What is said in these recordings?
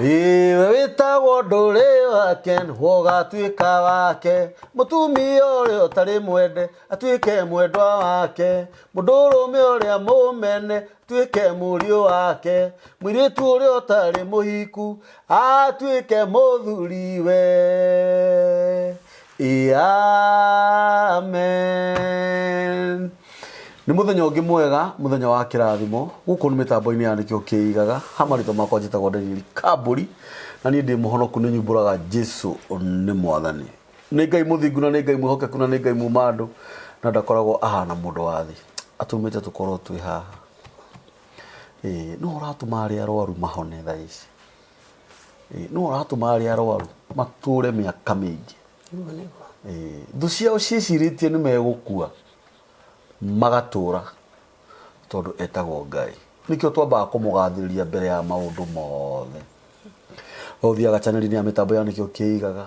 Iwe wĩtagwo ndũrĩ wake ũgatuĩka wake, mũtumia ũrĩa ũtarĩ mwende atuĩke mwendwa wake, mũndũrũme ũrĩa mũmene atuĩke mũriũ wake, mũirĩtu ũrĩa ũtarĩ mũhiku atuĩke mũthuriwe. Amen. Nĩ mũthenya ũngĩ mwega, mũthenya wa kĩrathimo. Gũkũ nĩ mĩtambo-inĩ ya nĩkĩo kĩigaga. Hamarĩtwo makwa njĩtagwo Daniel Kambũri, na niĩ ndĩ mũhonoku nĩ nyumbũraga Jesu nĩ Mwathani. Nĩ Ngai mũthingu na nĩ Ngai mwĩhokeku na nĩ Ngai muma andũ, na ndakoragwo ahana mũndũ wa thĩ. Atũmĩte tũkorwo twĩ haha. No ũratũma arĩa arwaru mahone thaa ici. No ũratũma arĩa arwaru matũũre mĩaka mĩingĩ. Thũ ciao ciĩcirĩtie nĩ megũkua magatũra tondũ etagwo Ngai. Nĩkĩo twambaga kũmũgathĩrĩria mbere ya maũndũ mothe. Ũthiaga channel-inĩ ya mĩtambo ya nĩkĩo kĩigaga,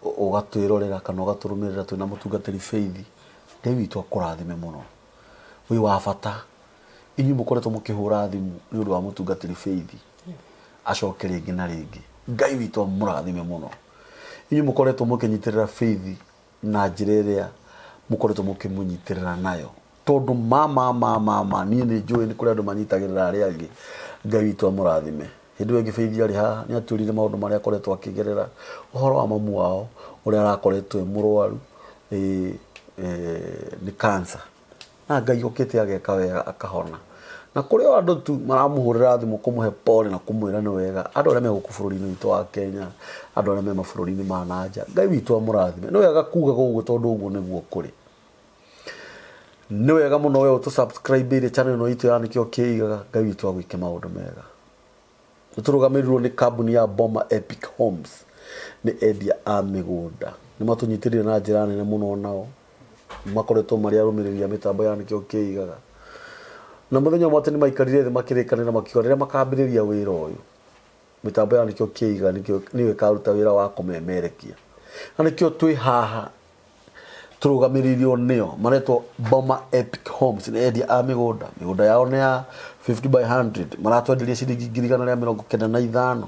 ũgatwĩrorera kana ũgatũrũmĩrĩra twĩna mũtungatĩri Faith. Ngai witũ akũrathime mũno. Wĩ wa bata. Inyuĩ mũkoretwo mũkĩhũra thimũ nĩ ũndũ wa mũtungatĩri Faith. Acoke rĩngĩ na rĩngĩ. Ngai witũ amũrathime mũno. Inyuĩ mũkoretwo mũkĩnyitĩrĩra Faith na njĩra ĩrĩa mũkoretwo mũkĩmũnyitĩrĩra nayo. Tondũ niĩ nĩ njũĩ nĩ kũrĩ andũ manyitagĩrĩra arĩa angĩ. Ngai witũ amũrathime. Hĩndĩ ĩyo Faith arĩ haha nĩ atwĩrire maũndũ marĩa akoretwo akĩgerera, ũhoro wa mamu wao ũrĩa arakoretwo mũrwaru nĩ cancer. Na Ngai okĩte ageka wega akahona. Na kũrĩ o andũ tu maramũhũrĩra thimũ kũmũhe pole na kũmwĩra nĩ wega. Andũ arĩa me gũkũ bũrũri-inĩ witũ wa Kenya, andũ arĩa me mabũrũri-inĩ ma nanja, Ngai witũ amũrathime. Nĩ wega kuuga ũguo tondũ ũguo nĩguo kũrĩ. Nĩ wega mũno wewe ũtũ-subscribe ile channel ĩno itũ ya nĩkĩo kĩigaga. Ngai witũ agwĩke maũndũ mega. Nĩtũrũgamĩrĩirwo nĩ kambuni ya Boma Epic Homes, nĩ endia a mĩgũnda. Nĩ matũnyitĩrĩire na njĩra nene mũno nao. Makoretwo marĩ arũmĩrĩri a mĩtambo ya nĩkĩo kĩigaga. Na mũthenya ũmwe atĩ nĩ maikarire thĩ makĩrĩkanĩra makiuga rĩrĩa makambĩrĩria wĩra ũyũ, mĩtambo ya nĩkĩo kĩigaga nĩyo ĩkaruta wĩra wa kũmemerekia. Na nĩkĩo twĩ haha tũrũgamĩrĩirio nĩo, maretwo Boma Epic Homes, nĩ endia a mĩgũnda. Mĩgũnda yao nĩ ya 50 by 100. Maratwenderia ciringi 195.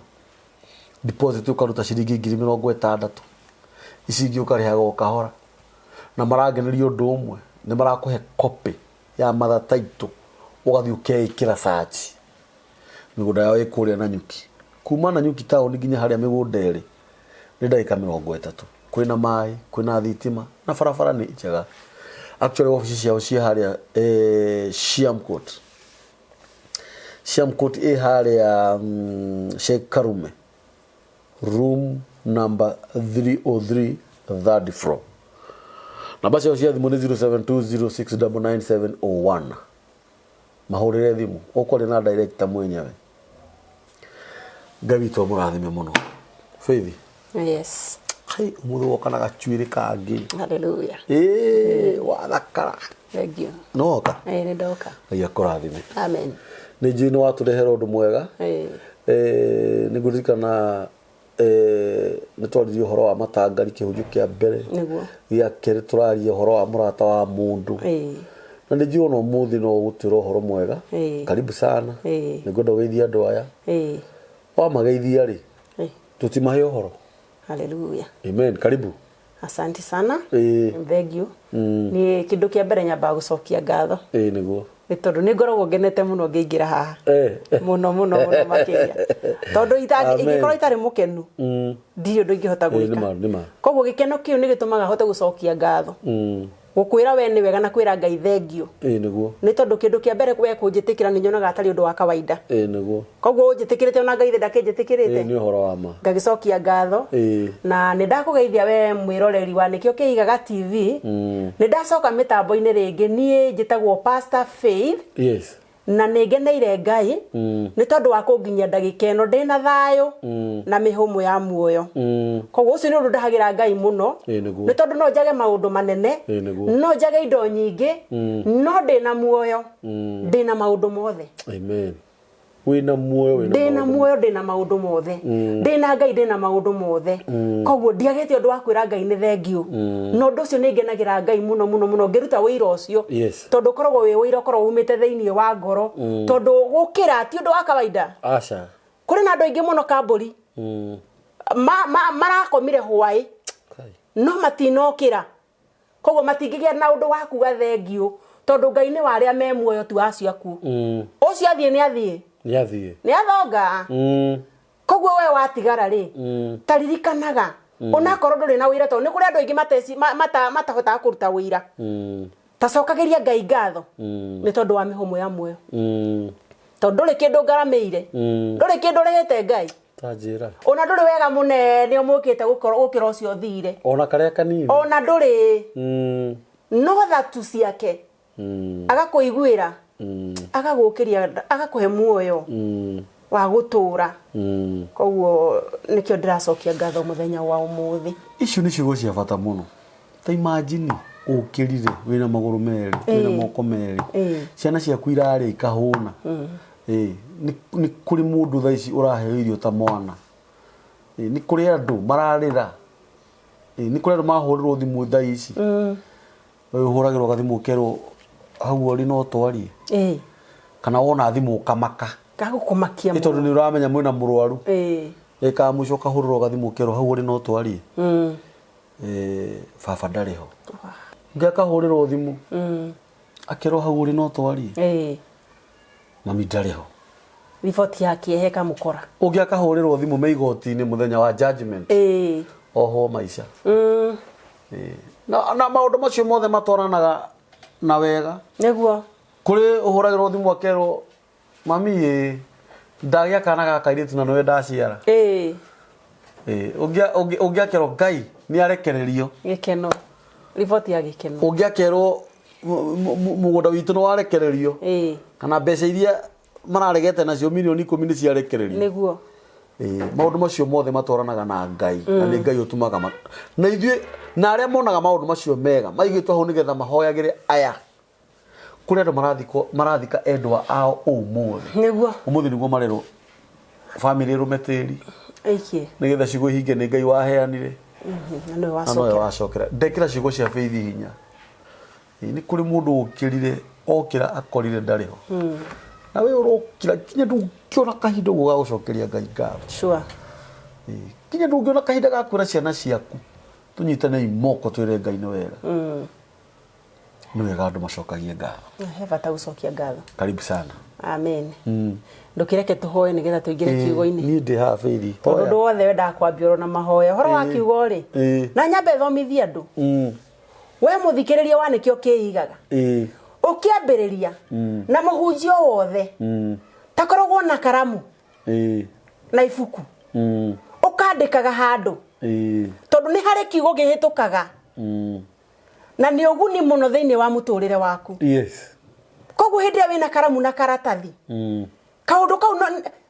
Deposit ũkaruta ciringi 60,000. Ici ingĩ ũkarĩhaga o kahora. Na maragenerio ũndũ ũmwe, nĩ marakũhe copy ya mother title, ũgathiĩ ũkeĩkĩra search. Mĩgũnda yao ĩkũrĩa Nanyuki. Kuma Nanyuki taũni nginya harĩa mĩgũnda ĩrĩ nĩ ndagĩka 30. Kwĩna maĩ, kwĩna thitima na barabara nĩ njega. Actually office ciao ciĩ harĩa Shiam Court. Shiam Court ĩ harĩa Sheikh Karume, room number 303, third floor. Namba ciao cia thimũ nĩ 0720699701. Mahũrĩre thimũ ũkorĩ na director mwenyewe. Ngai witũ amũrathime mũno. Faith. Yes. Hai mũthũ woka na gacuĩrĩ kangĩ. Hallelujah. Wathakara. Thank you. Noka. Nĩ ndoka. Ngai akũrathime. Amen. Nĩ njũĩ nĩ watũrehera ũndũ mwega. Nĩ ngũririkana nĩ twaririe ũhoro wa matangari kĩhunjio kĩa mbere. Nĩguo. Gĩa kerĩ tũraria ũhoro wa mũrata wa mũndũ. Na nĩ njũĩ ona ũmũthĩ no gũtuĩra ũhoro mwega. Karibu sana. Nĩ ngwenda gũgeithia andũ aya. Wamageithia rĩ, tũtimahe ũhoro. Hallelujah. Amen. Karibu. Asante sana. Thank you. Ni kĩndũ kĩa mbere nyambaga gũcokia ngatho. Nĩguo. Nĩ tondũ nĩ ngoragwo ngenete mũno ngĩingĩra haha. Mũno makĩria. Tondũ ingĩkorwo itarĩ mũkenu, ndirĩ ũndũ ingĩhota gwĩka. Koguo gĩkeno kĩu nĩ gĩtũmaga hote gũcokia ngatho. Gũkwĩra we nĩ wega na kwĩra Ngai thengio. Nĩguo. Nĩ tondũ kĩndũ kĩa mbere we kũnjĩtĩkĩra nĩ nyonaga atarĩ ũndũ wa kawaida. Nĩguo. Koguo ũnjĩtĩkĩrĩte ona Ngai ndakĩnjĩtĩkĩrĩte. Nĩ ũhoro wa ma. Ngagĩcokia ngatho. Na nĩ ndakũgeithia we mwĩroreri wa nĩkĩo kĩigaga TV. Nĩ ndacoka mĩtambo-inĩ rĩngĩ, niĩ njĩtagwo Pastor Faith. Yes. Na nĩ ngeneire Ngai nĩ tondũ wa kũnginyia ndagĩka ĩno ndĩna thayũ na mĩhũmũ ya muoyo. Koguo ũcio nĩ ũndũ ndahagĩra Ngai mũno, nĩ tondũ no njage maũndũ manene, no njage indo nyingĩ, no ndĩna muoyo, ndĩna maũndũ mothe. Amen. Wĩna muoyo, ndĩna muoyo, ndĩna maũndũ mothe, ndĩna Ngai, ndĩna maũndũ mothe. Koguo ndiagĩte ũndũ wa kwĩra Ngai nĩ thengiũ. No ũndũ ũcio nĩ ngenagĩra Ngai mũno mũno mũno, ngĩruta wĩra ũcio, tondũ ũkoragwo wĩ wĩra ũkoragwo umĩte thĩinĩ wa ngoro, tondũ gũkĩra ti ũndũ wa kawaida. Aca. kuri na andu aingi muno kamburi marakomire hwai no matinokira koguo matingigia na undu wa kuga thengio tondu Ngai ni waria me muoyo tu acio aku ucio athie ni athonga koguo we watigara ri taririkanaga ona korwo nduri na wira tondu ni kuri andu aingi matahota kuruta wira tacokagiria Ngai ngatho ni tondu wa mihomo ya muoyo tondu nduri kindu ngarameire nduri kindu rehete Ngai tajira ona nduri wega munene umukite gukira ucio thire ona karia kanini ona nduri no thatu ciake agakuiguira agagukiria agakuhe muoyo wa gutura koguo nikio ndiracokia ngatho muthenya wa umuthi icio ni ciugo cia bata muno ta imagine ukirire wina maguru meri wina moko meri ciana ciaku irari ikahuna ni kuri mundu thaici uraheo irio ta mwana ni kuri andu mararira ni kuri andu mahurirwo thimu thaici uhuragirwo gathimu kero hau ori no twarie kana wona thimu kamaka gagukumakia tondu ni uramenya mwina murwaru eka muco kahururwo gathimu kero hau ori no twarie baba ndariho ngakahurirwo thimu akero hau ori no twarie mami ndariho riboti yake heka mukora ungiakahurirwo thimu meigoti-ini muthenya wa judgment oho maisha na maundu macio mothe matwaranaga na wega neguo kuri uhuragirwo thimu akero mami ndagia kana gaka iritu na nowe ndaciara ungiakero Ngai ni arekererio gikeno riboti ya gikeno ungiakerwo mugunda witu no warekererio kana mbeca iria mararegete nacio milioni 10 ni ciarekererio neguo maundu macio mothe matwaranaga na Ngai na ni Ngai utumaga na ithue na aria monaga maundu macio mega maigitwo hau nigetha mahoyagire aya kuri andu marathika endwa ao umuthi neguo umuthi niguo marero family rumetiri aiki nigetha cigo hinge ni Ngai waheanire na no wacokera ndekira cigo cia faith hinya ni kuri mundu ukirire okira akorire ndariho na we urokira kinya ndukiona kahinda guga gucokeria Ngai ngatho sure kinya ndungiona kahinda ga kwira ciana ciaku tunyitane imoko twire Ngai ni wega ni wega andu macokagie ngatho he bata gucokia ngatho karibu sana amen ndukireke tuhoe nigetha tuingire kiugo-ini ni ndi ha faith tondu ndu wothe wenda kwambia na mahoya horo wa kiugo ri na nyambe thomithia andu we muthikiriria wa nikio kiigaga ukiambiriria na muhunjio wothe takoragwo na karamu na ibuku ukandikaga handu tondu ni hari kiugo gihitukaga na ni uguni muno thiini wa muturire waku koguo hindi ya wina karamu na karatathi kaundu kau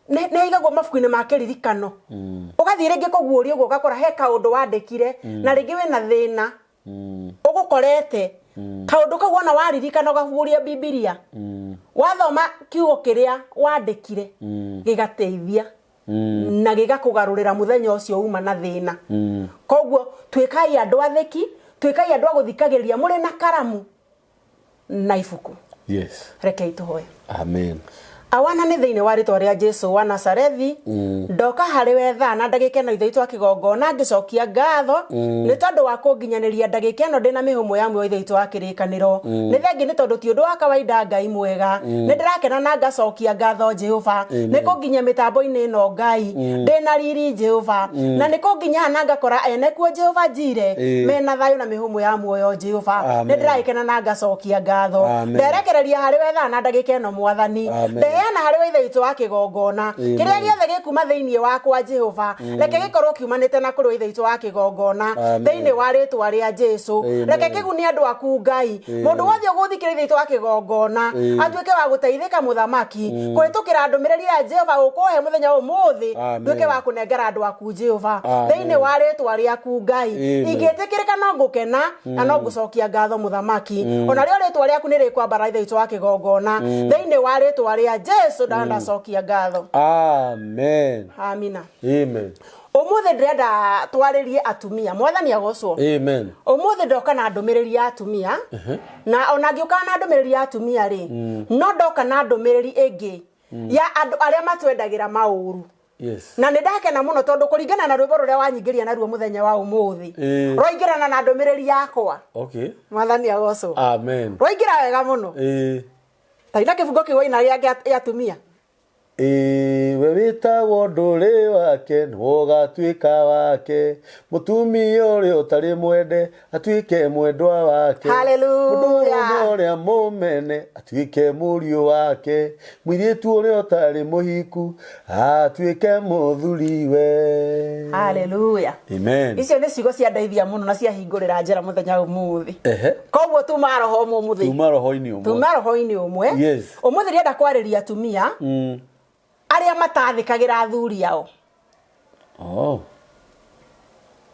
ne igagwo mabuku-ini ma kiririkano ugathii ringi kuguuria uguo ugakora he kaundu wandikire na ringi wina thina ugukorete kaundu kau wona waririkana ugaburia Biblia wathoma kiugo kiria wandikire gigateithia na gigakugarurira muthenya ucio uma na thina koguo twikai andu atheki twikai andu aguthikagiriria muri na karamu na ibuku reke ituhoe amen awana ni thiini wa ritwa ria Jesu wa Nazarethi ndoka hari we thana ndagika ino ithe itwa kigongona ngicokia ngatho ni tondu wa kunginyaniria ndagika ino ndina mihumo ya muoyo ithe itwa kirikaniro ni thengi ni tondu ti undu wa kawaida Ngai mwega ni ndirakena na ngacokia ngatho Jehova ni kunginya mitambo-ini ino Ngai ndina riri Jehova na ni kunginya na ngakora ene kuo Jehova njire mena thayo na mihumo ya muoyo Jehova ni ndirakena na ngacokia ngatho nderekereria hari we thana ndagika ino mwathani na hari we ithe itwa kigongona kiria giothe gikuma thiini wakwa Jehova reke gikorwo kiumanite na kuri ithe itwa kigongona thiini wa ritwa ria Jesu reke kiguni andu aku Ngai mundu wothe uguthikiriria itwa kigongona atuike wa guteithika muthamaki kuhitukira ndumiriri ya Jehova ukuhe muthenya umuthi nduike wa kunengera andu aku Jehova thiini wa ritwa riaku Ngai ingitikirika no ngukena na no ngucokia ngatho muthamaki ona rio ritwa riaku ni rikwambara ithe itwa kigongona thiini wa ritwa ria Jesu danda sokia ngatho amen amina amen umuthi ndirenda twaririe atumia mwathani agocwo amen umuthi ndoka na ndumiriri ya atumia na ona ngiuka na ndumiriri ya atumia ri no ndoka na ndumiriri ingi ya andu aria matwendagira mauru Yes. Na nindakena muno tondu kuringana na rwimbo ruria wanyingiria naruo muthenya wa umuthi roingirana na ndumiriri yakwa. Okay. Mwathani agocwo. Amen. Roingira wega muno. Taina kifungo kiwaina ya atumia. We witagwo ndũrĩ wake nĩwogatuĩka wake mũtumia ũrĩa ũtarĩ mwende atuĩke mwendwa wake. Hallelujah. Mũndũ ũrĩa mũmene atuĩke mũriũ wake mũirĩtu ũrĩa ũtarĩ mũhiku atuĩke mũthuriwe. Hallelujah. Amen. Icio nĩ ciugo cia ndeithia muno na cia hingũrĩra njĩra mũthenya ũmũthĩ. Koguo tuma roho ũmũthĩ. Tuma roho-inĩ ũmwe. Tuma roho-inĩ ũmwe. Yes. Ũmũthĩ ndĩrenda kwarĩria atumia. Aria matathikagira athuri yao.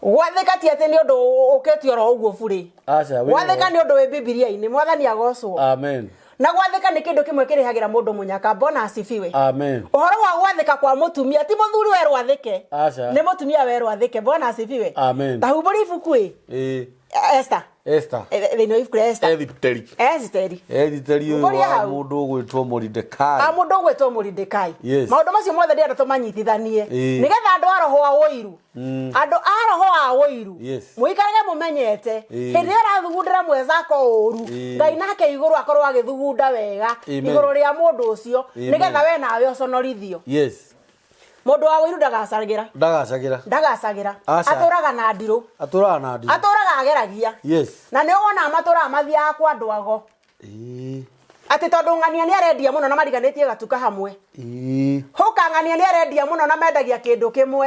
Gwathika ti ati ni undu uketio ro uguo buri. Gwathika ni undu we Biblia-ini Mwathani agocwo. Amen. Na gwathika ni kindu kimwe kirihagira mundu munyaka. Bona asifiwe. Amen. Uhoro wa gwathika kwa mutumia ti muthuri we rwathike. Ni mutumia we rwathike. Bona asifiwe. Amen. Tahumburi ibuku Esther. Thĩinĩ wa ibuku rĩa Esther. Esiteri wa mũndũ ũgwĩtwo Moridekai. Mũndũ ũgwĩtwo Moridekai. Maũndũ macio mothe ndĩrenda tũmanyitithanie nĩgetha andũ a roho wa ũiru mũikarage mũmenyete hĩndĩ ĩrĩa ũrathugundĩra mwenzako ũru Ngai nake igũrũ akorwo agĩthugunda wega igũrũ rĩa mũndũ ũcio nĩgetha we nawe ũconorithio. Mundu wa wiru ndagacagira aturaga na ndiru aturaga ageragia na ni wona amatura amathia kwa ndwago ati tondu ngania ni arendia muno na mariganitie gatuka hamwe hoka ngania ni arendia muno na mendagia kindu kimwe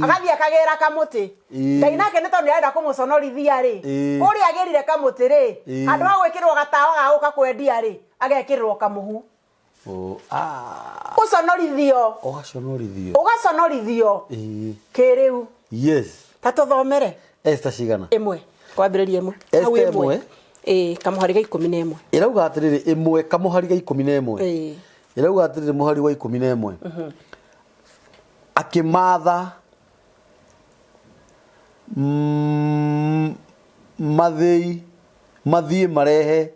agathie akagira kamuti Ngai nake ni tondu arenda kumuconorithia ri uri agirire kamuti ri andu agwikirwo gatawa ga guka kwendia ri agekirwo kamuhu ugaconorithio kiriu. Tatuthomere Esther cigana imwe kwambiriria imwe Esther imwe kamuhari ga 11 irauga atiriri imwe kamuhari ga 11 irauga atiriri muhari wa 11 akimatha mathii marehe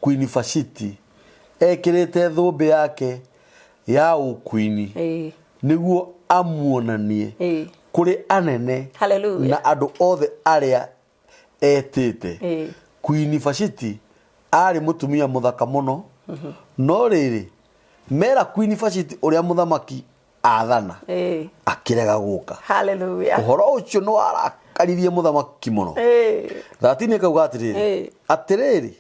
Queen Vashti ekirite thumbi yake ya ukwini niguo amuonanie kuri anene na andu othe aria etite. Queen Vashti ari mutumia muthaka muno no riri mera Queen Vashti uria muthamaki athana akirega guka. Uhoro ucio no arakaririe muthamaki muno. Thatini kauga atiriri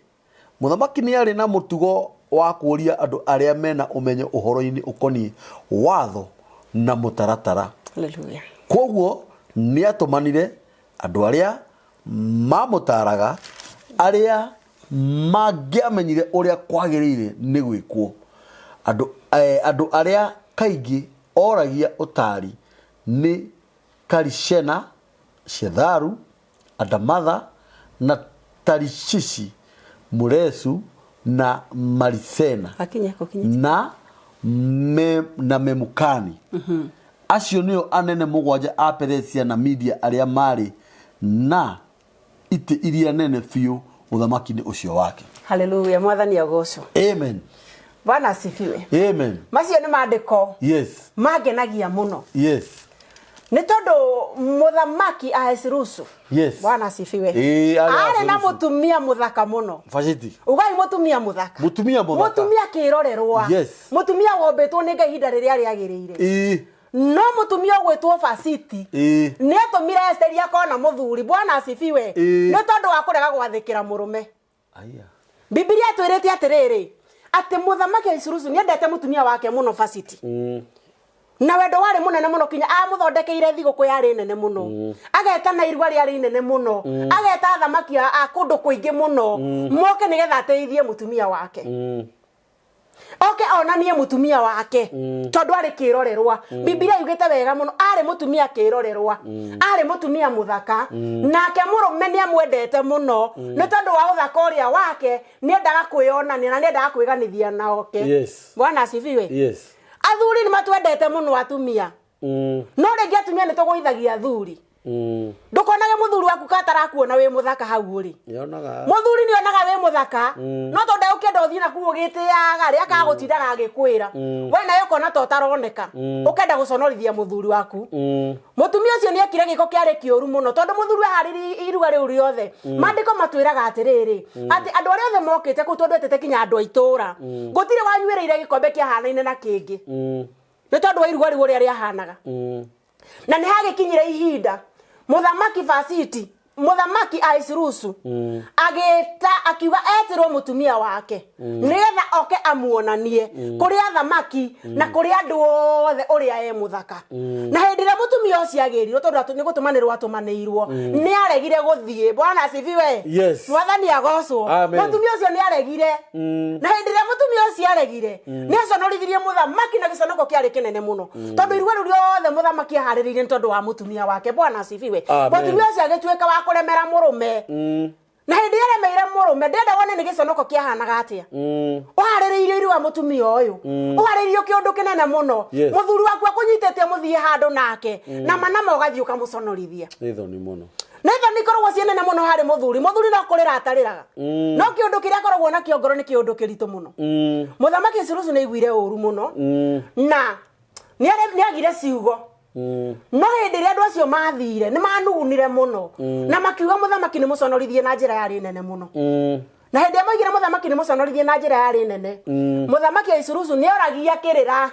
muthamaki ni ari na mutugo wa kuria andu aria mena umenyo uhoro-ini ukoni watho na mutaratara. Hallelujah. Koguo ni atumanire andu aria mamutaraga aria mangiamenyire uria kwagirire ni gwikwo andu aria kaingi oragia utari ni Karishena, Shetharu, Adamatha na Tarishishi, Muresu na Marisena na Memukani. Acio nio anene mugwanja a Perisia na Media aria mari na ite iria nene fiu uthamaki-ini ucio wake. Hallelujah. Mwathani agocwo. Amen. Bwana asifiwe. Amen. Macio ni maandiko mangenagia muno. Ni tondu muthamaki Ahasuerusu. Bwana asifiwe. Ari na mutumia muthaka muno. Vashti. Ugai mutumia muthaka. Mutumia kirorerwa. Mutumia wombetwo ni Ngai hinda riria riagirire. No mutumia gwetwo Vashti ni atumire Esther akona muthuri. Bwana asifiwe. Ni tondu wa kurega gwathikira murume. Biblia twirite atiriri ati muthamaki Ahasuerusu ni endete mutumia wake muno Vashti. Na wendo wari munene muno kinya amuthondekeire thiguku yari nene muno ageta na irwa riari nene muno ageta thamaki a kundu kuingi muno moke nigetha ateithie mutumia wake onanie mutumia wake tondu ari kirorerwa. Biblia yugite wega muno ari mutumia kirorerwa ari mutumia muthaka nake murume ni amwendete muno ni tondu wa uthaka uria wake ni endaga kwionania na ni endaga kwiganithia nake. Bwana asifiwe. Athuri ni matwendete muno atumia. No rĩngĩ atumia nĩ tũgũithagia athuri ndukonage muthuri waku katarakuona wi muthaka hau uri yonaga muthuri ni onaga wi muthaka no tonde ukenda uthii na kuo gitiaga ri akagutindaga agikwira we nayo kona to taroneka ukenda guconorithia muthuri waku mutumia ucio ni ekire giko kiari kiuru muno tondu muthuri hariri iruga riu riothe mandiko matwiraga atiriri ati andu aria othe mokite ku tondu etete kinya andu aitura gutire wanywireire gikombe kia hanaine na kingi ni tondu wa iruga riu ria riahanaga na ni hagikinyire ihinda muthamaki Fasiti muthamaki Aisirusu agita akiuga etirwo mutumia wake nigetha oke amuonanie kuri athamaki na kuri andu othe uria e muthaka na hindire mutumia ucio agirirwo tondu ni gutumanirwo atumanirwo ni aregire guthie bwana asifiwe mwathani agocwo mutumia ucio ni aregire na hindire mutumia ucio aregire ni aconorithirie muthamaki na giconoko kiari kinene muno tondu iruga riu riothe muthamaki ahariririe tondu wa mutumia wake bwana asifiwe mutumia ucio agituika wa kuremera murume na hindi aremeire murume ndenda wone ni giconoko kiahanaga atia uhaririirio iruga mutumia uyu uhaririirio kiundu kinene muno muthuri waku akunyitete muthie handu nake na manamo gathii ukamuconorithia nitho ni muno netho ni korwo cienene muno hari muthuri no kurira atariraga no kiundu kiria korwo na kiongoro ni kiundu kirito muno muthamaki Aisirusu ni iguire uru muno na ni agire ciugo no hindi ria andu acio mathire ni manugunire muno na makiuga muthamaki ni muconorithie na njira yari nene muno na hindi moigire muthamaki ni muconorithie na njira yari nene muthamaki Aisirusu ni oragia kirira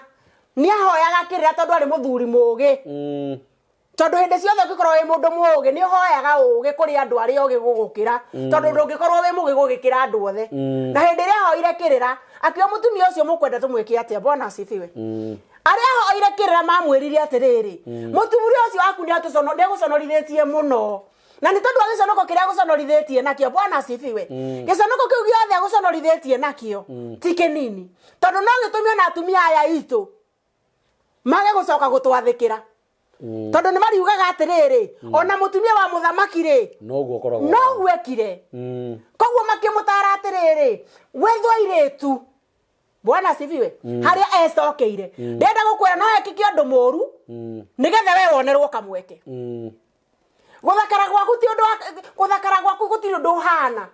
ni ahoyaga kirira tondu ari muthuri mugi tondu hindi ciothe ugikorwo wi mundu mugi ni uhoyaga ugi kuri andu aria ugi gugukira tondu ndungikorwo wi mugi gugikira andu othe na hindi ria ahoire kirira akiwa mutumia ucio mukwenda tumwike atia bwana asifiwe aria ahoire kirira mamwirire atiriri mutumia ucio waku ni guconorithitie muno na ni tondu agiconoko kiria guconorithitie nakio bwana asifiwe giconoko kiu giothe aguconorithitie nakio ti kinini tondu no gitumio na atumia aya itu mage gucoka gutwathikira tondu ni mariugaga atiriri ona mutumia wa muthamaki ri noguo koragwo noguo ekire koguo makimutara atiriri wethwa iritu bwana asifiwe haria ecokeire ndenda gukwira no ekike undu moru nigetha we wonerwo kamweke guthakara gwaku ti undu guthakara gwaku gutiri undu hana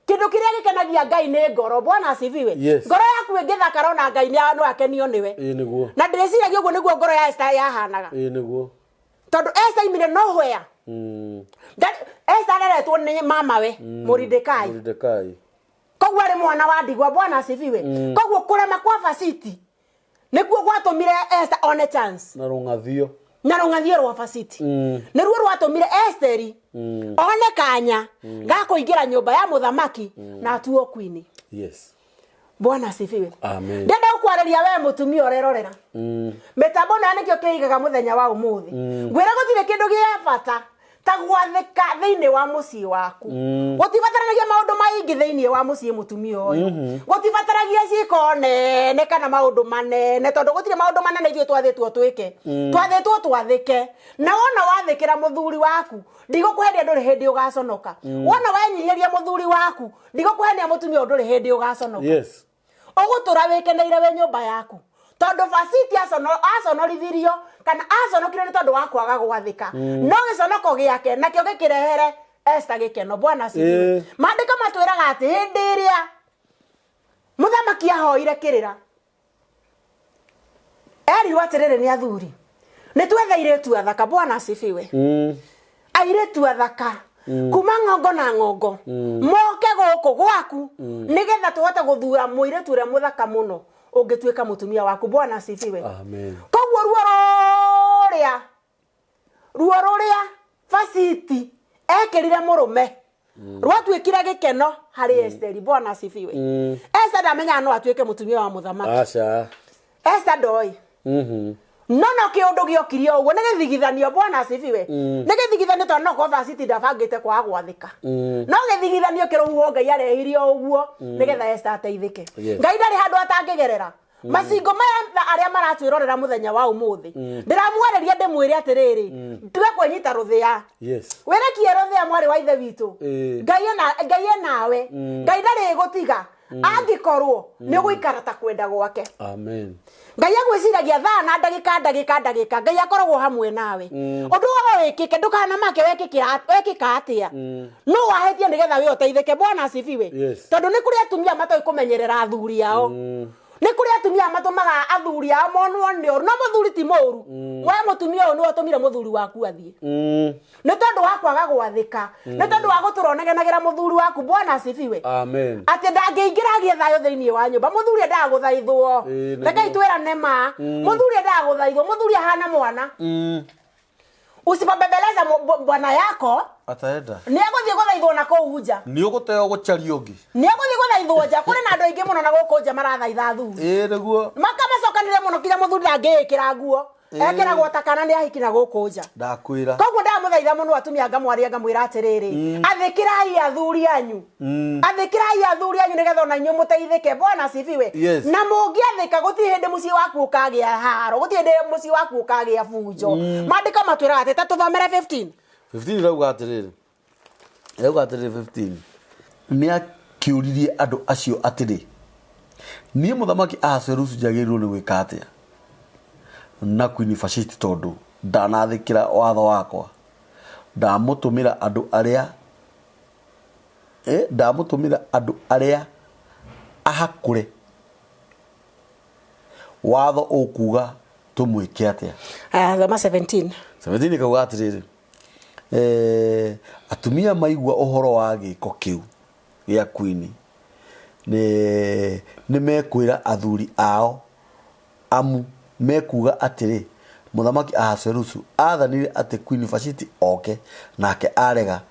kindu kiria gikenagia Ngai ni ngoro bwana asifiwe ngoro yaku ingithakara ona Ngai ni no akenio niwe niguo na ndireciria guo niguo ngoro ya Esther yahanaga niguo tondu Esther imire nowhere Esther aretwo ni mama we Mordekai koguo ari mwana wa ndigwa bwana asifiwe koguo kurema kwa Fasiti nikuo gwatumire Esther one chance na rungathio rwa Fasiti niruo rwatumire Esther one kanya ga kuingira nyumba ya muthamaki na atuo queen bwana asifiwe amen ndenda ukwareria we mutumia orerorera metambo na nikio kiigaga muthenya wa umuthi ngwira gutire kindu gia bata ta gwathika thiini wa mucii waku gutibataranagia maundu maingi thiini wa mucii mutumia uyu gutibataragia ciiko nene kana maundu manene tondu gutire maundu manene ithuĩ twathĩtwo twĩke twathĩtwo twathĩke na wona wathĩkĩra muthuri waku ndigũkũhenia ndũrĩ hĩndĩ ũgaconoka wona wenyihiria muthuri waku ndigũkũhenia mutumia ndũrĩ hĩndĩ ũgaconoka ũgũtũra wĩkeneire we nyũmba yaku tondu Fasiti aconorithirio kana aconokire ni tondu wa kwaga gwathika no giconoko giake nakio gikirehere Esther gikeno bwana asifiwe mandika matwiraga ati hindi iria muthamaki ahoire kirira eri watirire ni athuri ni twetheire tu athaka bwana asifiwe aire tu athaka kuma ng'ongo na ng'ongo moke guku gwaku nigetha tuhote guthura muire ture muthaka muno ungituika mutumia waku bwana asifiwe amen koguo ruo ruria Fasiti ekirire murume rwatuikire gikeno hari Esther bwana asifiwe Esther ndamenya no atuike mutumia wa muthamaki acha Esther ndoi nono kiundu giokirio uguo nigithigithanio bwana asifiwe nigithigithanio tondu no ko Fasiti ndabangite kwa gwathika no githigithanio kiruhuo Ngai arehirio uguo nigetha Esther ateithike Ngai ndari handu atangigerera macingo maya aria maratwirorera muthenya wa umuthi ndiramuareria ndimwire atiriri tuge kwenyita ruthia wira kie ruthia mwari wa ithe witu Ngai nawe Ngai ndari gutiga angikorwo ni guikara ta kwenda gwake. Amen. Ngai agwiciragia thaa na ndagika Ngai akoragwo hamwe nawe. Undu wa wikike ndukana make wekika atia. No wahetie nigetha we uteithike. Bwana asifiwe. Tondu ni kuri atumia matoi kumenyerera athuri ao. Ni kuri atumia matumaga athuri ao monwo ni oru. No muthuri ti moru. We mutumia uyu ni watumire muthuri waku athie. Ni tondu wa kwaga gwathika. Ni tondu wa guturonegenagira muthuri waku. Bwana asifiwe. Amen. Ati ndangeingira agie thayo thiini wa nyumba. Muthuri ndaguthaithwo. Reke itwira nema. Muthuri ndaguthaithwo. Muthuri hana mwana. Usipobebeleza bwana yako ataenda ni aguthie guthaithwo na kuu nja. Ni uguteo gucaria ungi. Ni aguthie guthaithwo nja. Kuri na andu aingi muno na guku nja marathaitha athuri. Niguo. Makamacokanire muno kinya muthuri ndangikira nguo. Ekira gwatakana ni ahikira guku nja. Ndakwira. Koguo ndamuthaitha muno atumia ngamwaria ngamwira atiriri. Athikirai athuri anyu. Athikirai athuri anyu nigetha ona inyu muteithike. Bwana asifiwe. Na mungiathika guti hindi mucii waku ukagia haro. Guti hindi mucii waku ukagia bunjo. Mandika matwira ati tuthomere 15. 15 rauga atiriri. Rauga atiriri 15. Ni akiuririe andu acio atiri. Nie muthamaki Ahasuerusu njagĩrĩirwo nĩ gwĩka atĩa na Queen Vashti tondu ndanathikira watho wakwa ndamutumira andu aria ahakure watho ukuga tumwike atia. Thoma 17 kauga atiriri atumia maigua uhoro wa giko kiu gĩa Queen ni mekwira athuri ao amu mekuga atiri muthamaki Ahasuerusu athanire ati Queen Vashti oke nake arega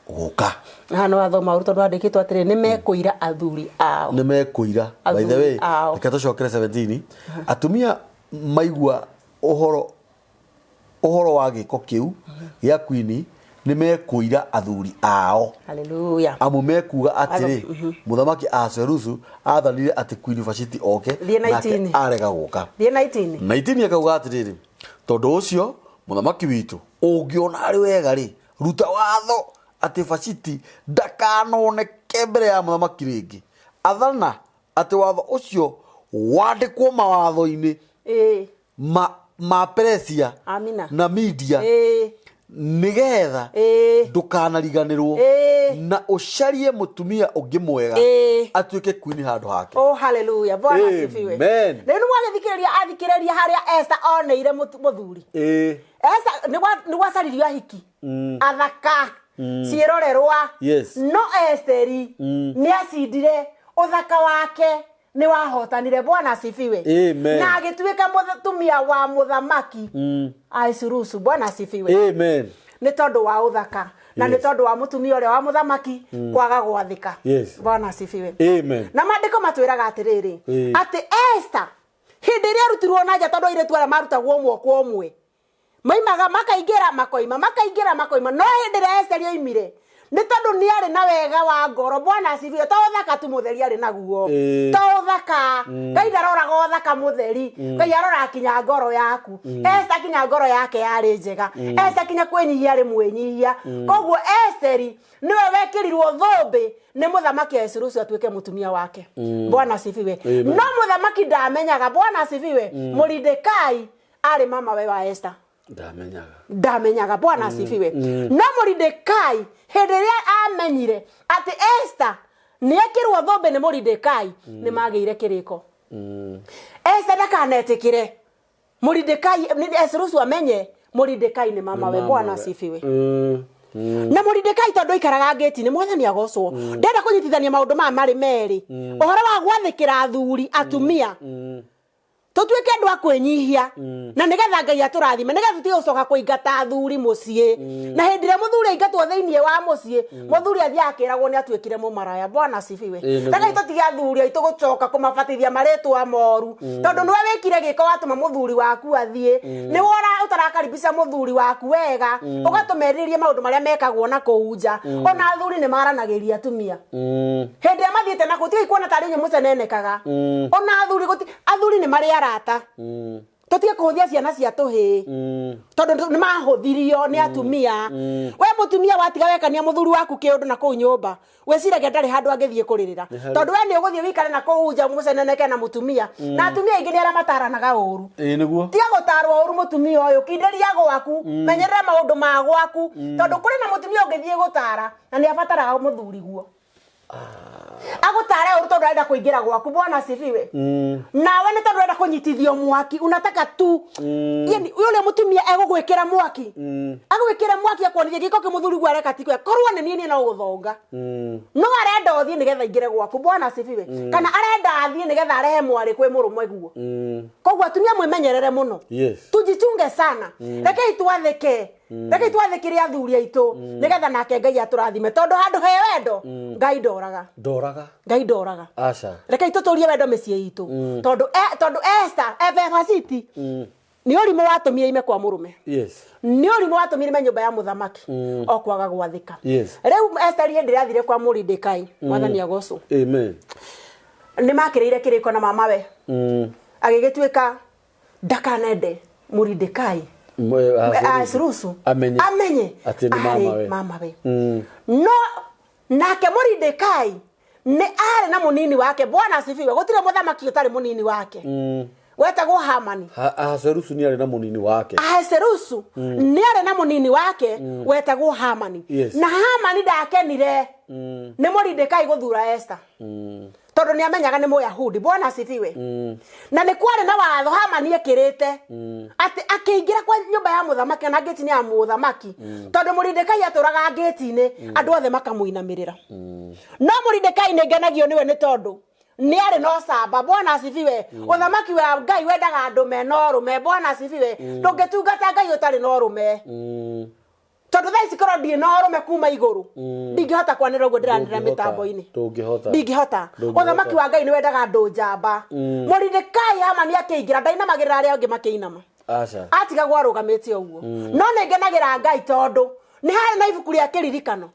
guka. Hano athoma uruto ndwandikitwo atiri ni mekuira athuri ao. Ni mekuira. By the way, reke tucokere 17. Atumia maigua uhoro wa giko kiu gĩa Queen ni mekuira athuri ao. Hallelujah. Amu mekuga atiri muthamaki Ahasuerusu athanire ati Queen Vashti oke nake arega guka. 19 akauga atiriri tondu ucio muthamaki witu ungiona ari wega ri ruta watho ati Vashti ndakanoneke mbere ya muthamaki ringi. Athana ati watho ucio wandikwo mawatho-ini ma Persia na Media nigetha ndukanariganirwo na ucarie mutumia ungi mwega atuike Queen handu hake. Oh hallelujah. Bwana asifiwe. Amen. Riu athikiriria haria Esther oneire muthuri. Esther ni gwacaririo ahiki athaka ciirorerwa. No Esteri ni acindire uthaka wake ni wahotanire. Bwana asifiwe. Na agituika mutumia wa muthamaki Ahasuerusu. Bwana asifiwe. Amen. Ni tondu wa uthaka na ni tondu wa mutumia uria wa muthamaki kwaga gwathika. Bwana asifiwe. Amen. Na mandiko matwiraga atiriri ati Esther hindi ria rutirwo na nja tondu airetu aria marutagwo umwe kwa umwe maimaga makaingira makoima no hindi ria Esther yoimire ni tondu ni ari na wega wa ngoro. Bwana asifiwe. To uthaka tu mutheri ari naguo. To uthaka Ngai ndaroraga uthaka mutheri. Ngai arora kinya ngoro yaku. Esther kinya ngoro yake yari njega. Esther kinya kwenyihia ari mwenyihia. Koguo Esther niwe wekirirwo thumbi ni muthamaki Ahasuerusu atuike mutumia wake. Bwana asifiwe. No muthamaki ndamenyaga. Bwana asifiwe. Mordekai ari mama we wa Esther. Ndamenyaga. Bwana asifiwe. No Mordekai hindi ria amenyire ati Esther ni ekirwo thumbi ni Mordekai ni magire kiriko. Esther ndakanetikire Mordekai ni Ahasuerusu amenye Mordekai ni mama we. Bwana asifiwe. Na Mordekai tondu ikaraga ngeti ni mwathani agocwo ndenda kunyitithania maundu mari meri uhoro wa gwathikira athuri atumia tutuike andu akwenyihia na nigetha Ngai aturathime nigetha tutige gucoka kuingata athuri mucii na hindi ria muthuri aingatwo thiini wa mucii muthuri athia akiragwo ni atuikire mumaraya. Bwana asifiwe. Ngai tutige athuri aitu gucoka kumabatithia maritwa moru tondu niwe wikire giko watuma muthuri waku athie ni wora utarakaribisha muthuri waku wega ugatumeririe maundu maria mekagwo na kuunja. Ona athuri ni maranagiria atumia hindi amathiete na gutige kuona tari nyu mucenenekaga. Ona athuri ni mari arata tutige kuhuthia ciana cia tuhi tondu ni mahuthirio ni atumia we mutumia watiga wekania muthuri waku kiundu na kuu nyumba weciragia ndari handu angithie kuririra tondu we ni uguthie wikare na kuu nja muceneneke na mutumia na atumia ingi ni ara mataranaga uru niguo tiga gutarwo uru mutumia uyu kinderia gwaku menyerera maundu ma gwaku tondu kuri na mutumia ungithie gutara na ni abataraga muthuri guo agutara uru tondu arenda kuingira gwaku bwana asifiwe nawe ni tondu arenda kunyitithio mwaki unataka tu yani yule mutumia egugwikira mwaki agwikira mwaki akwonithia giko kimuthuri gwa reka tikwe korwa ni nini na uguthonga no arenda othie nigetha ingire gwaku bwana asifiwe kana arenda athie nigetha arehe mwari kwi murumwe guo kogwa atumia mwimenyerere muno tujichunge sana rekei twatheke rekei twathikiria athuri aitu nigetha nake Ngai aturathime tondu handu he wendo Ngai Ngai ndoraga aca rekei tuturie wendo micii itu tondu Esther Efesiti ni urimu watumire ime kwa murume ni urimu watumire ime nyumba ya muthamaki o kwaga gwathika riu Esther ndi rathire kwa Mordecai mwathani agocu amen ni makirire kiriko na mamawe agigituika ndakanende Mordecai Ahasuerusu amenye ati ni mamawe no nake Mordecai ne are na munini wake bwana asifiwe gutire muthamaki utari munini wake wetagwo Hamani Ahasuerusu ni ari na munini wake Ahasuerusu ni ari na munini wake wetagwo Hamani na Hamani ndakenire ni Mordecai guthura Esther tondu ni amenyaga ni Muyahudi bwana asifiwe na ni kwari na watho Hamani ekirite ati akiingira kwa nyumba ya muthamaki na gate ni ya muthamaki tondu Mordecai aturaga gate-ini andu othe makamuinamirira no Mordecai ni ngenagio niwe ni tondu ni ari no saba bwana asifiwe uthamaki wa Ngai wendaga andu mena urume bwana asifiwe ndungetungata Ngai utari na urume tondu thaisi korwo ndie na urume kuma iguru ndingihota kwanira uguo ndiranira mitambo-ini ndingihota uthamaki wa Ngai ni wendaga andu njamba Mordecai Hamani akiingira ndainamagirira aria angi makiinama aca atiga gwarugamite uguo no ni ngenagira Ngai tondu ni hari na ibuku ria kiririkano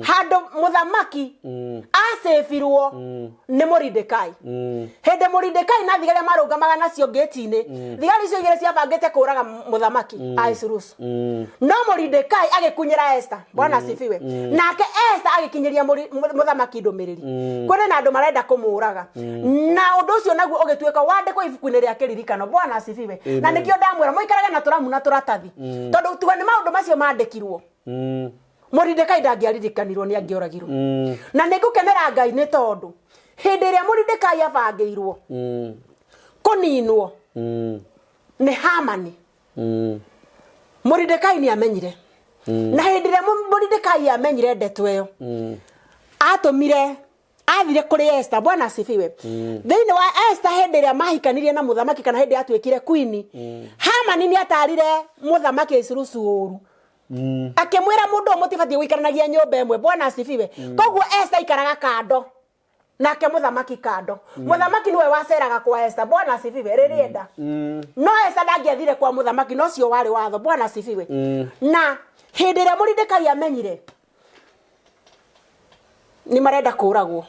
handu muthamaki asefirwo ni Mordecai hende Mordecai na thigari marungamaga nacio gate-ini thigari icio igire ciabangite kuraga muthamaki Ahasuerusu no Mordecai agikunyira Esther bwana asifiwe nake Esther agikinyiria muthamaki ndumiriri kwene na andu marenda kumuraga na undu ucio naguo ugituika wandiko ibuku-ini ria kiririkano bwana asifiwe na nikio ndamwira muikarage na turamu na turatathi tondu tuga ni maundu macio mandikirwo Mordecai ndangiaririkanirwo ni angioragirwo na nigukenera Ngai ni tondu hindi ria Mordecai abangirwo kuninwo ni Hamani Mordecai ni amenyire na hindi ria Mordecai amenyire ndeto iyo atumire athire kuri Esther bwana asifiwe thiini wa Esther hindi ria mahikanirie na muthamaki kana hindi atwikire queen Hamani ni atarire muthamaki Ahasuerusu uru akimwira mundu mutibatie guikaranagia nyumba imwe bwana asifiwe koguo Esther ikaraga kando nake muthamaki kando muthamaki niwe waceraga kwa Esther bwana asifiwe ririenda no Esther ndangiathire kwa muthamaki no cio wari watho bwana asifiwe na hindi ria Mordecai amenyire ni marenda kuragwo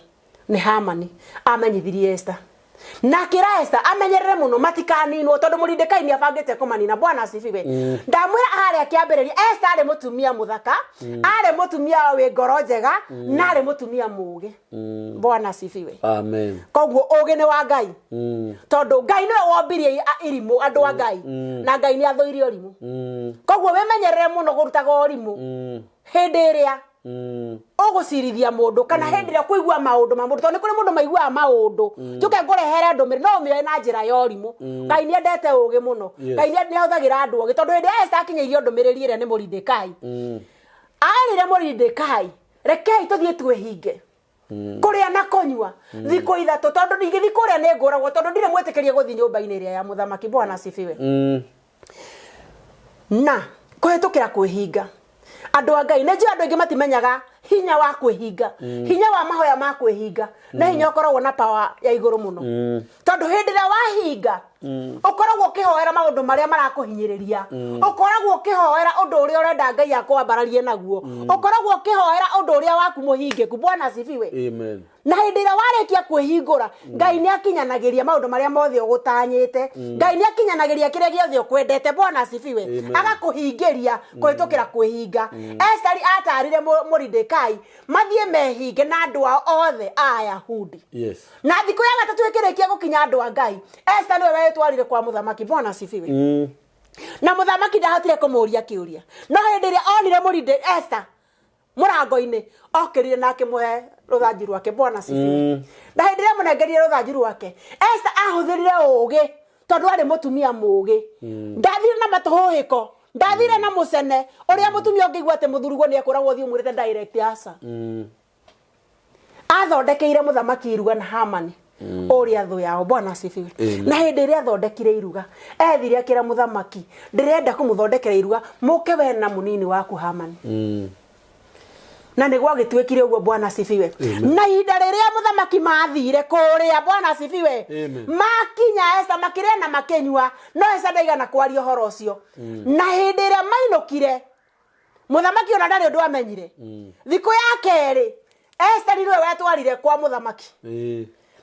ni Hamani amenyithirie Esther na kira Esther amenyerere muno matikaninwo tondu Mordecai ni abangite kumanina bwana asifiwe ndamwira ari akiambiriria Esther ari mutumia muthaka ari mutumia wi ngoro njega na ari mutumia muge bwana asifiwe amen koguo ugi ni wa Ngai tondu Ngai niwe wombirie irimu andu wa Ngai na Ngai ni athoire irimu koguo wimenyerere muno gurutaga irimu hindi iria ugucirithia mundu kana hindi ria kuigua maundu ma mundu tondu kuri mundu maigua maundu njuke ngurehere ndumiri no umire na njira ya urimu Ngai ni endete ugi muno Ngai ni ahuthagira andu ugi tondu hindi Esther akinyeirio ndumiriri ria ni Mordecai arire Mordecai rekei tuthie twehinge kuria na konyua thiko ithatu tondu ngithi kuria ni nguragwo tondu ndire mwetikirie guthi nyumba-ini ria ya muthamaki bwana asifiwe na kuhetukira kwihinga andu a Ngai nejo andu ingi matimenyaga hinya wa kwihinga hinya wa mahoya ma kwihinga na hinya ukoragwo na power ya iguru muno tondu hindi ria wahinga ukoragwo ukihoera maundu maria marakuhinyiriria ukoragwo ukihoera undu uria urenda Ngai akwambararie naguo ukoragwo ukihoera undu uria waku muhingiku. Bwana asifiwe. Amen. Na hindi ira warikia kwihingura Ngai ni akinyanagiria maundu maria mothe ugutanyite Ngai ni akinyanagiria kiria giothe ukwendete. Bwana asifiwe. Agakuhingiria kuhitukira kwihinga. Esther atarire Mordekai mathie mehinge na andu othe Ayahudi. Yes. Na thiku ya gatatu ikirikia gukinya andu a Ngai Esther niwe wetwarire kwa muthamaki. Bwana asifiwe. Na muthamaki ndahotire kumuria kiuria no hindi ria onire Esther murango-ini okirire nake muhe ruthanju rwake. Bwana asifiwe. Na hindi ria munengerire ruthanju rwake Esther ahuthirire ugi tondu ari mutumia mugi ndathire na matuhuhiko ndathire na mucene uria mutumia ungigwa ati muthurugo ni akoragwo thi umurite direct asa athondekeire muthamaki iruga na Hamani uria thu yao. Bwana asifiwe. Na hindi ria athondekire iruga ethire akira muthamaki ndirenda kumuthondekera iruga muke we na munini waku Hamani. Na niguo gitwekire uguo. Bwana asifiwe. Na hinda riria muthamaki mathire kuria. Bwana asifiwe. Makinya Esther makiria na makenyua no Esther ndaigana kwaria horo ucio. Na hindi ria mainukire muthamaki ona ndari undu amenyire thiku ya keri Esther niwe wetwarire kwa muthamaki.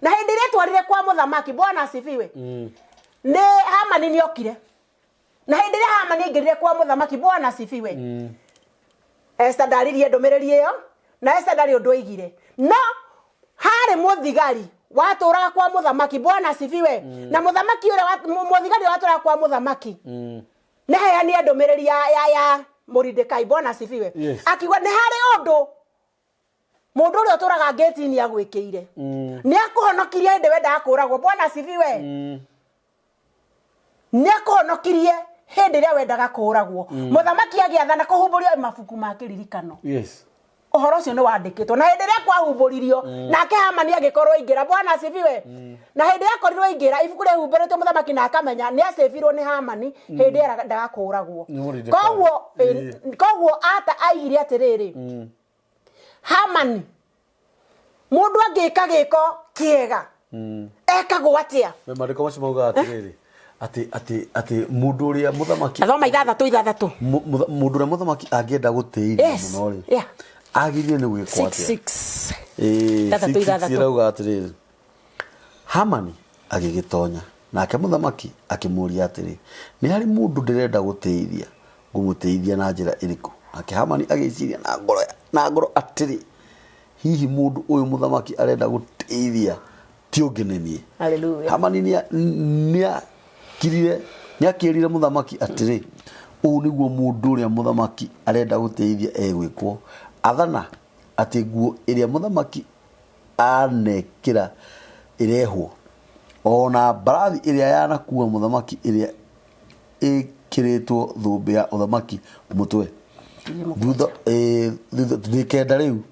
Na hindi ria twarire kwa muthamaki. Bwana asifiwe. Ni Hamani ni okire na hindi ria Hamani ingirire kwa muthamaki. Bwana asifiwe. Esther ndaririe ndumiriri iyo na Esther ndari undu igire no hari muthigari waturaga kwa muthamaki. Bwana asifiwe. Na muthamaki ure muthigari waturaga kwa muthamaki ne heani ndumiriri ya Mordekai. Bwana asifiwe. Akigwa ne hari undu mundu uri uturaga gate ni agwikiire ni akuhonokirie hindi wenda akuragwo. Bwana asifiwe. Ni akuhonokirie hindi ria wendaga kuragwo muthamaki agiathana kuhumburio mabuku ma kiririkano. Yes. Uhoro ucio ni wandikitwo na hindi ria kwahumburirio nake Hamani agikorwo ingira. Bwana asifiwe. Na hindi ria korirwo ingira ibuku ria humburitwo muthamaki na akamenya ni acefirwo ni Hamani hindi ria ndaga kuragwo. Koguo ata aigire atiriri Hamani mundu angika giko kiega ekagwo atia. Me mariko macio mauga atiriri ati mundu uria muthamaki athoma ithathatu mundu uria muthamaki angienda gutiiria muno ri agirie ni gwikwo atia 6 irauga atiriri Hamani agigitonya nake muthamaki akimuria atiri ni hari mundu ndirenda gutiiria ngumutiithia na njira iriku. Nake Hamani agiciria na ngoro atiri hihi mundu uyu muthamaki arenda gutiithia ti ungenenie. Hallelujah. Hamani nia kirire nyakirire muthamaki atiri u niguo mundu uria muthamaki arenda guteithia egwikwo athana ati guo iria muthamaki anekira irehwo ona barathi iria yanakuwa muthamaki iria ikiritwo thumbi ya uthamaki mutwe thutha thikenda riu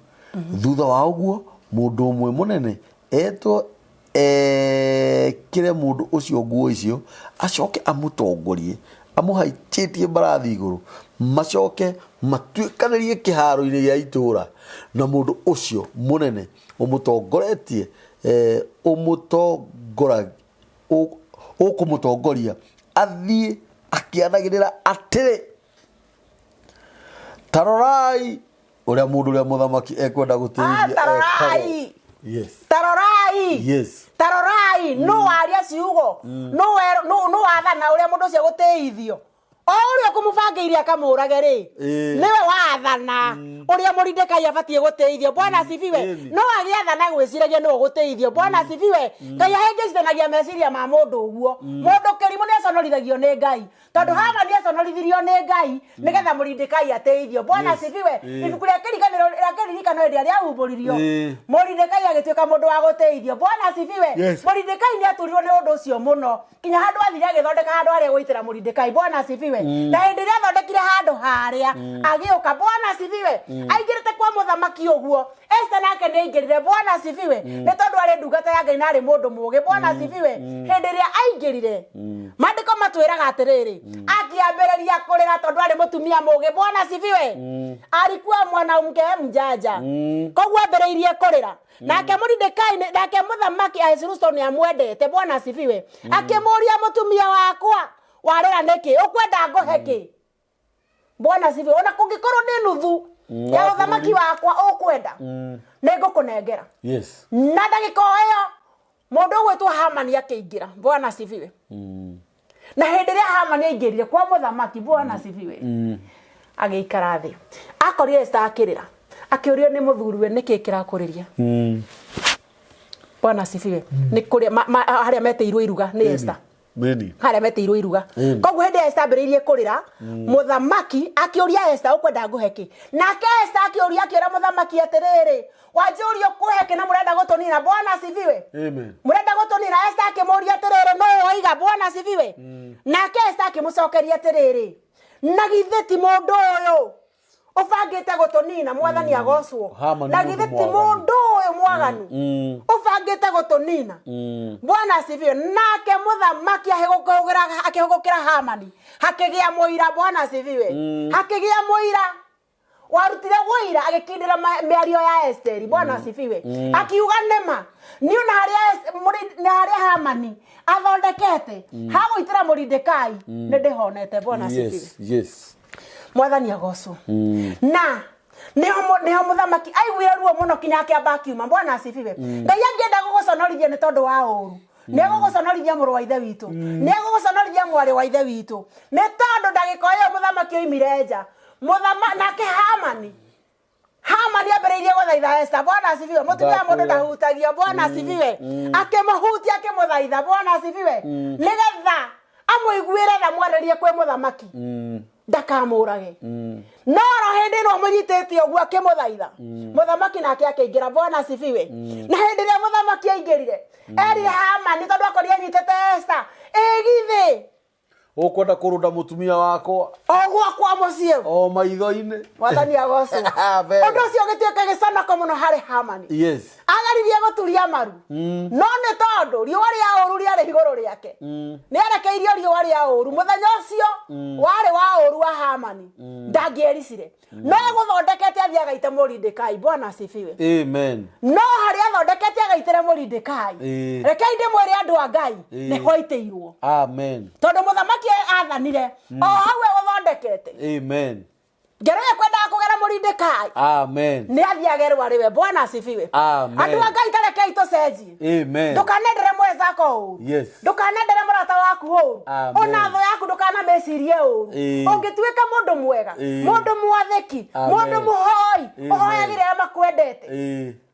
thutha wa uguo mundu umwe munene etwo kire mundu ucio nguo icio acoke amutongorie amuhaichitie barathi iguru macoke matuikanirie kiharo-ini gia itura na mundu ucio munene umutongoretie ukumutongoria athie akianagirira atiri tarorai uria mundu uria muthamaki ekwenda gutiithia tarorai. Yes. Tarorai. Yes. Tarorai. No aria ciugo. No wathana uria mundu cia gutiithio. Uria kumubangiria akamurage ri. Niwe wathana. Uria Mordekai abatie gutiithio. Bwana asifiwe. No agiathana gwiciragia no gutiithio. Bwana asifiwe. Ngai ahengecithanagia meciria ma mundu uguo. Mundu kirimu ni aconorithagio ni Ngai. Tondu Hamani aconorithirio ni Ngai nigetha Mordekai ateithio. Bwana asifiwe. Ibuku ria kiririkano hindi aria ahumburirio Mordekai agituika mundu wa guteithio. Bwana asifiwe. Mordekai ni aturirwo ni undu ucio muno kinya handu athire agithondeka handu haria gwitira Mordekai. Bwana asifiwe. Na hindi ria athondekire handu haria agiuka. Bwana asifiwe. Aingirite kwa muthamaki uguo Esther nake ni aingirire. Bwana asifiwe. Ni tondu ari ndungata ya Ngai na ari mundu mugi. Bwana asifiwe. Hindi ria aingirire mandiko matwiraga atiriri akiambiriria kurira tondu ari mutumia muge bwana sifiwe alikuwa mwanamke mjanja koguo ambiriirie kurira nake Mordekai nake muthamaki Ahasuerus ni amwendete bwana sifiwe akimuria mutumia wakwa warira niki ukwenda ngoheki bwana sifiwe ona kungikorwo ni nuthu ya uthamaki wakwa ukwenda nigukunengera yes na ndagika iyo mundu gwetwo Hamani akiingira bwana sifiwe na henderia Hamani aingirire kwa muthamaki bwana sifiwe agiikara thi akorire Esther akirira akiurio ni muthuriwe niki kirakuriria bwana sifiwe ni kuria haria meteirwo iruga ni Esther Meni. Haria meteirwo iruga koguo hindi Esther ambiriirie kurira muthamaki akiuria Esther ukwenda nguheki nake Esther akiuria akiura muthamaki atiriri wanjurio kuheki na murenda gutunina bwana sifiwe amen murenda gutunina Esther akimuria atiriri no waiga bwana sifiwe nake Esther akimucokeria atiriri na githeti mundu uyu ufangite gutunina mwathani agocwo na githeti mundu uyu mwaganu ufangite gutunina bwana sifiwe nake muthamaki akihugukira Hamani hakigia muira bwana sifiwe hakigia muira warutire wira agikindira miario ya Esther bwana sifiwe akiuga nema niyo na haria Hamani athondekete haguitira Mordekai ndihonete bwana sifiwe yes mwathani agocwo na neho muthamaki aiguire ruo muno kinya akiamba kiuma bwana asifiwe ngai angienda guguconorithia ni tondu wa uru neguguconorithia muru wa ithe witu neguguconorithia mwari wa ithe witu ni tondu ndagika iyo muthamaki oimire nja nake Hamani ambiriirie guthaitha Esther bwana asifiwe mutumia mundu ndahutagio bwana asifiwe akimuhutia akimuthaitha bwana asifiwe nigetha amuiguire na mwaririe kwi muthamaki ndakamurage no hindi no munyitete ogwo akimuthaitha muthamaki nake akiingira bwana asifiwe na hindi ria muthamaki aingirire erire Hamani tondu akoria nyitete Esther egithi ukwenda kurunda mutumia wako ogwo kwa mucie o maitho-ini mwathani agocwo undu ucio gituika giconoko muno hari Hamani yes agaririe guturia maru no ni tondu riua ria uru riari iguru riake ni arekeirio riua ria uru muthenya ucio wari wa uru wa Hamani ndangiericire no guthondekete athia gaite Mordekai bwana asifiwe amen no hari athondekete agaitire Mordekai rekei ndimwire andu a Ngai ni hoiteirwo amen tondu muthamaki athanire o hau guthondekete amen ngero kwenda kugera Mordekai amen ni athiagerwo ariwe bwana asifiwe amen andu a Ngai tarekei tucenjie amen ndukanendere mwezako uru yes ndukanendere murata waku uru ona tho yaku ndukana mecirie uru ungituika mundu mwega mundu mwatheki mundu muhoi uhoyagire amakwendete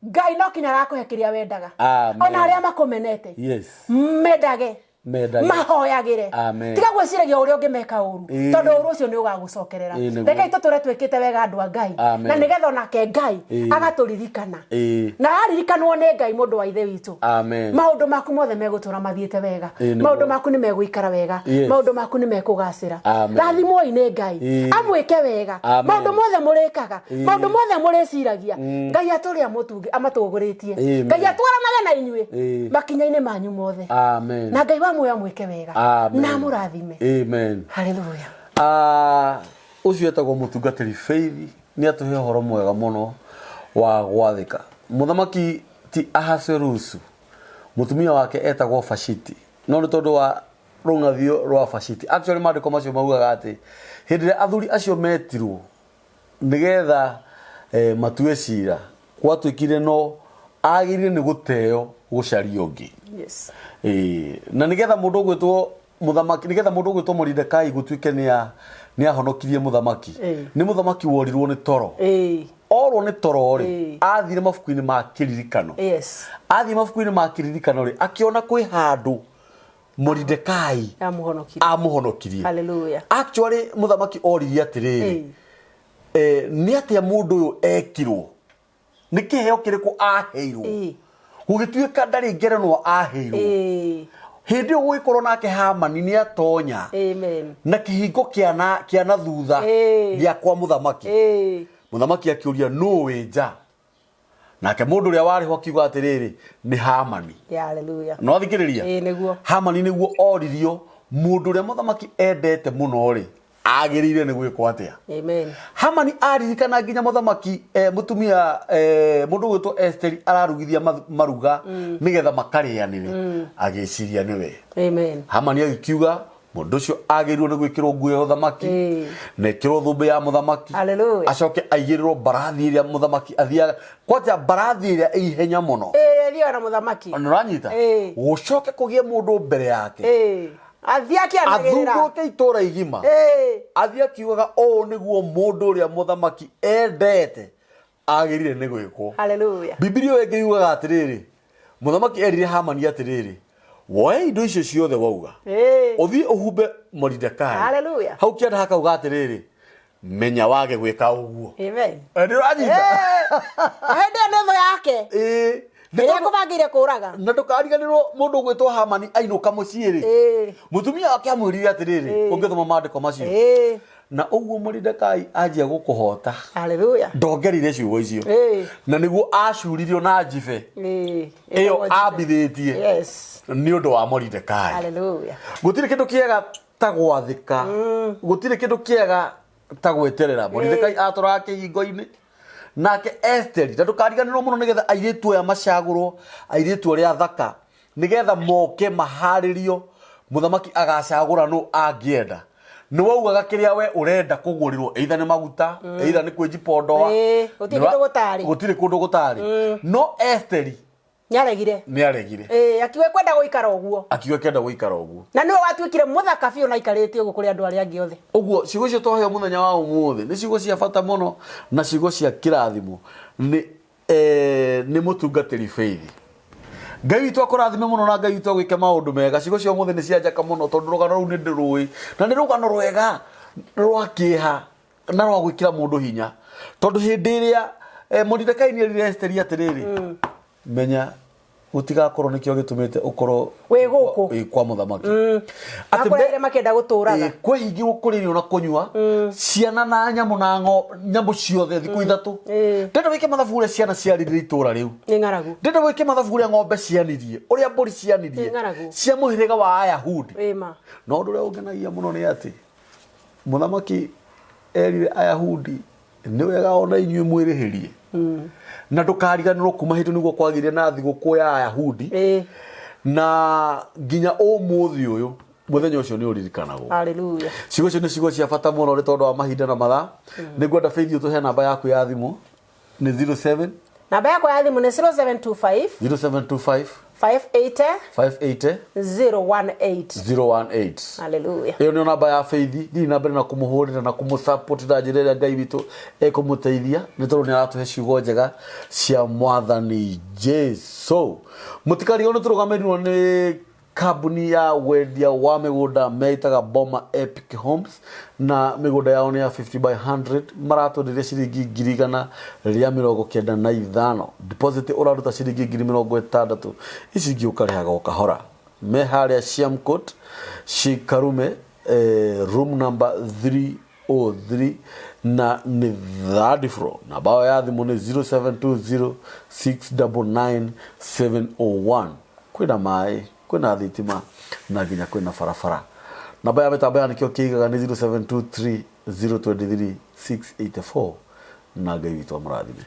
Ngai no kinya gakuhekiria wendaga ona aria makumenete yes mendage mahoyagire tiga gwiciragia uria ungimeka uru tondu uru ucio ni ugagucokerera reke tuture twikite wega andu a Ngai na nigetha onake Ngai agaturirikana na aririkanwo ni Ngai mundu wa ithe witu maundu maku mothe megutura mathiete wega maundu maku ni meguikara wega maundu maku ni mekugacira rathimoi ni Ngai amwike wega maundu mothe murikaga maundu mothe mureciragia Ngai aturia mutungi amatuguritie Ngai atwaranage na inyue makinya-ini manyu mothe na Ngai muya mwike wega na murathime amen haleluya ucio etagwo mutungatiri Faith ni atuhe horo mwega muno wa gwathika muthamaki ti Ahasuerus mutumia wake etagwo Vashiti no ni tondu wa rungathio rwa Vashiti actually mandiko macio maugaga ati hindi athuri acio metirwo nigetha matue cira gwatuikire no agirire ni guteo gucaria ungi yes na nigetha mundu gwitwo muthamaki nigetha mundu gwitwo Mordekai gutuike ni ahonokirie muthamaki ni muthamaki worirwo ni toro orwo ni toro ri athire mafuku-ini ma kiririkano yes athire mafuku-ini ma kiririkano ri akiona kwi handu Mordekai amuhonokirie haleluya actually muthamaki oririe atiriri ni atia mundu uyu ekirwo ni kiheo kiriku aheirwo gugituika ndari ngerenwo aheirwo hindi gugikorwo nake Hamani ni atonya amen na kihingo kiana thutha gya kwa muthamaki muthamaki akiuria no wenja nake mundu ria wari ho kiuga atiriri ni Hamani haleluya no thikiriria niguo Hamani niguo oririo mundu ria muthamaki endete muno ri agirire ni gwikwo atia. Amen. Hamani aririkana nginya muthamaki mutumia mundu gwitwo Esteri ararugithia maruga nigetha makarianire agiciria niwe. Amen. Hamani agikiuga mundu cio agirirwo ni gwikirwo nguo ya uthamaki na ikirwo thumbe ya muthamaki. Hallelujah. Acoke aigirirwo barathi iria muthamaki athiaga kwaja barathi iria ihenya muno. Rio na muthamaki. Onuranyita. Gucoke kugie mundu mbere yake. Athiaki anagirira. Athuguruke itura igima. Athiaki ugaga o niguo mundu uria muthamaki endete agirire ni gwikwo. Hallelujah. Biblia yengi yugaga atiriri muthamaki erire Hamani atiriri woe indo icio ciothe wauga uthie uhumbe Mordekai. Hallelujah. Hau kianda hakauga atiriri menya wage gwika uguo. Amen. Ndio anyita. Hende netho yake. Ndio kubagire kuraga. Na ndukariganirwo mundu gwitwo Hamani ainuka muciiri. Mutumia wake amwirire atiriri ungithoma maandiko macio. Na uguo Mordekai anjia gukuhota. Hallelujah. Ndongerire ciugo icio. Na niguo acuririo na njibe. Iyo ambithitie. Yes. Ni undu wa Mordekai. Hallelujah. Gutire kindu kiega ta gwathika. Gutire kindu kiega ta gweterera. Mordekai atora kihingo-ini. Nake Esteri ndukariganirwo muno nigetha airitu ya macagurwo airitu aria thaka nigetha moke maharirio muthamaki agacagura no angienda ni waugaga kiria we urenda kugurirwo either ni maguta either ni kwenjipondoa gutire kundu gutari no Esteri niaregire akiwe kwenda guikara uguo na niwe watuikire muthaka biu na ikarite uguo kuri andu aria angi othe uguo ciugo cio twahe muthenya wa umuthi ni ciugo cia bata muno na ciugo cia kirathimo ni mutungatiri faith. Ngai witu akurathime muno na Ngai witu agwike maundu mega. Ciugo cia umuthi ni cia njaka muno tondu rugano ruu ni ndirui na ni rugano rwega rwa kiha na rwa gwikira mundu hinya tondu hindi iria Mordekai ni erire Esteri atiriri menya utigakorwo nikio gitumite ukorwo we guku kwa muthamaki akurere makenda guturaga kwehingi gukuririo na kunywa ciana na nyamu na nyamu ciothe thiku ithatu ndenda wike mathabu ciana ciarire itura riu ni ngaragu ndenda wike mathabu ng'ombe cianirie uria mburi cianirie cia muhiriga wa Ayahudi no ndu ria ungenagia muno ni ati muthamaki erire Ayahudi ni wega ona inyue mwirihirie na ndukariganirwo kuma hitu niguo kwagire na thiguku ya Ayahudi na nginya umuthi uyu muthenya ucio ni uririkanagwo. Hallelujah. Ciugo cio ni ciugo cia bata muno ri tondu wa mahinda na mathaa nigwenda Faith utuhe namba yaku ya thimu ni 07 namba yaku ya thimu ni 0725 580 018. Hallelujah. Iyo ni namba ya Faith ni namba na kumuhurira na kumusupport na njira Ngai witu ekumuteithia ni tondu ni aratuhe ciugo njega cia mwathani Jesu. Mutikari ono turugamirwo ni kambuni ya wendia wa migunda meitaga Boma Epic Homes na migunda yao ni ya 50 by 100 maratondire ciringi 195 deposit uraruta ciringi 60 icingi ukarihaga ukahora me haria Siamcourt Shikarume room number 303 na ni third floor na bao ya thimu ni 0720699701 kwina mai kwina thitima na ginya kwina farafara namba ya mitambo ya nikio kiigaga ni 0723023684 na Ngai witu amurathime.